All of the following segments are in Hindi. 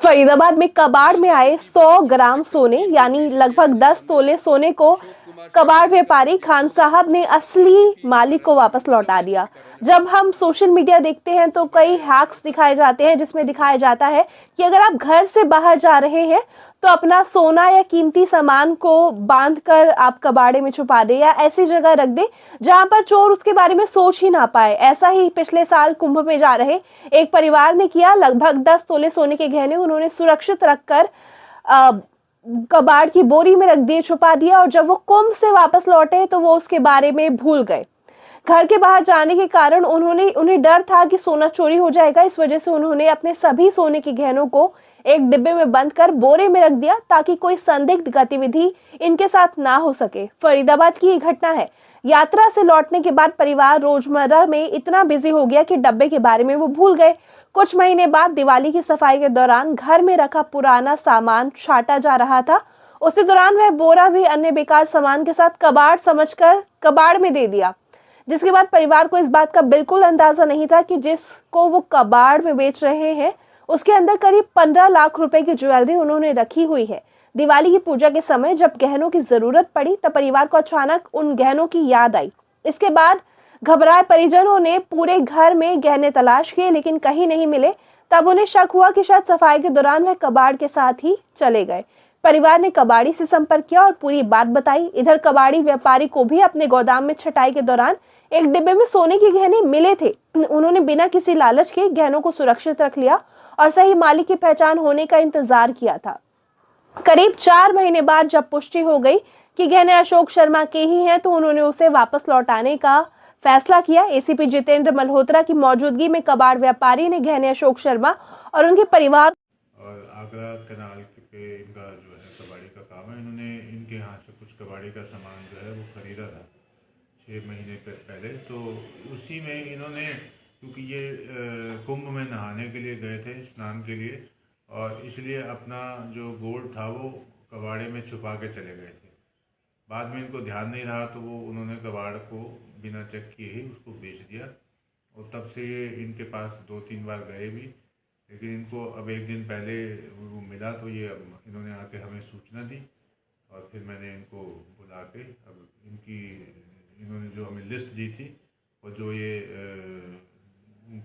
फरीदाबाद में कबाड़ में आए 100 ग्राम सोने यानी लगभग 10 तोले सोने को कबाड़ व्यापारी खान साहब ने असली मालिक को वापस लौटा दिया। जब हम सोशल मीडिया देखते हैं तो कई हैक्स दिखाए जाते हैं जिसमें दिखाया जाता है कि अगर आप घर से बाहर जा रहे हैं तो अपना सोना या कीमती सामान को बांध कर आप कबाड़े में छुपा दे या ऐसी जगह रख दे जहां पर चोर उसके बारे में सोच ही ना पाए। ऐसा ही पिछले साल कुंभ में जा रहे एक परिवार ने किया। लगभग 10 तोले सोने के गहने उन्होंने सुरक्षित रखकर कबाड़ की बोरी में रख दिए, छुपा दिया और जब वो कुंभ से वापस लौटे तो वो उसके बारे में भूल गए। घर के बाहर जाने के कारण उन्हें डर था कि सोना चोरी हो जाएगा। इस वजह से उन्होंने अपने सभी सोने के गहनों को एक डिब्बे में बंद कर बोरे में रख दिया ताकि कोई संदिग्ध गतिविधि इनके साथ ना हो सके। फरीदाबाद की ये घटना है। यात्रा से लौटने के बाद परिवार रोजमर्रा में इतना बिजी हो गया कि डब्बे के बारे में वो भूल गए। कुछ महीने बाद दिवाली की सफाई के दौरान घर में रखा पुराना सामान छाटा जा रहा था। उसी दौरान वह बोरा भी अन्य बेकार सामान के साथ कबाड़ समझकर कबाड़ में दे दिया, जिसके बाद परिवार को इस बात का बिल्कुल अंदाजा नहीं था कि जिसको वो कबाड़ में बेच रहे हैं उसके अंदर करीब 15 लाख रुपए की ज्वेलरी उन्होंने रखी हुई है। दिवाली की पूजा के समय जब गहनों की जरूरत पड़ी तब परिवार को अचानक उन गहनों की याद आई। इसके बाद घबराए परिजनों ने पूरे घर में गहने तलाश किए लेकिन कहीं नहीं मिले। तब उन्हें शक हुआ कि शायद सफाई के दौरान वह कबाड़ के साथ ही चले गए। परिवार ने कबाड़ी से संपर्क किया और पूरी बात बताई। इधर कबाड़ी व्यापारी को भी अपने गोदाम में छटाई के दौरान एक डिब्बे में सोने के गहने मिले थे। उन्होंने बिना किसी लालच के गहनों को सुरक्षित रख लिया और सही मालिक की पहचान होने का इंतजार किया था। करीब 4 महीने बाद जब पुष्टि हो गई कि गहने अशोक शर्मा के ही हैं तो उन्होंने उसे वापस लौटाने का फैसला किया। एसीपी जितेंद्र मल्होत्रा की मौजूदगी में कबाड़ व्यापारी ने गहने अशोक शर्मा और उनके परिवार और आगरा कैनाल पे इनका जो है कबाड़ी का काम है। इन्होंने इनके यहाँ से कुछ कबाड़ी का सामान जो है वो ख़रीदा था 6 महीने पहले। तो उसी में इन्होंने, क्योंकि ये कुंभ में नहाने के लिए गए थे, स्नान के लिए, और इसलिए अपना जो गोल्ड था वो कबाड़े में छुपा के चले गए थे। बाद में इनको ध्यान नहीं रहा तो वो उन्होंने कबाड़ को बिना चेक किए ही उसको बेच दिया। और तब से ये इनके पास 2-3 बार गए भी, लेकिन इनको अब एक दिन पहले वो मिला तो ये अब इन्होंने आके हमें सूचना दी और फिर मैंने इनको बुला के अब इनकी इन्होंने जो हमें लिस्ट दी थी और जो ये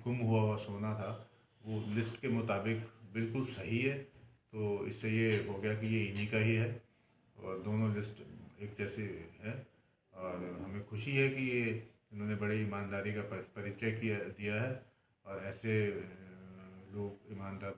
गुम हुआ सोना था वो लिस्ट के मुताबिक बिल्कुल सही है। तो इससे ये हो गया कि ये इन्हीं का ही है और दोनों लिस्ट एक जैसे है। और हमें खुशी है कि ये इन्होंने बड़ी ईमानदारी का परिचय दिया है और ऐसे लोग ईमानदार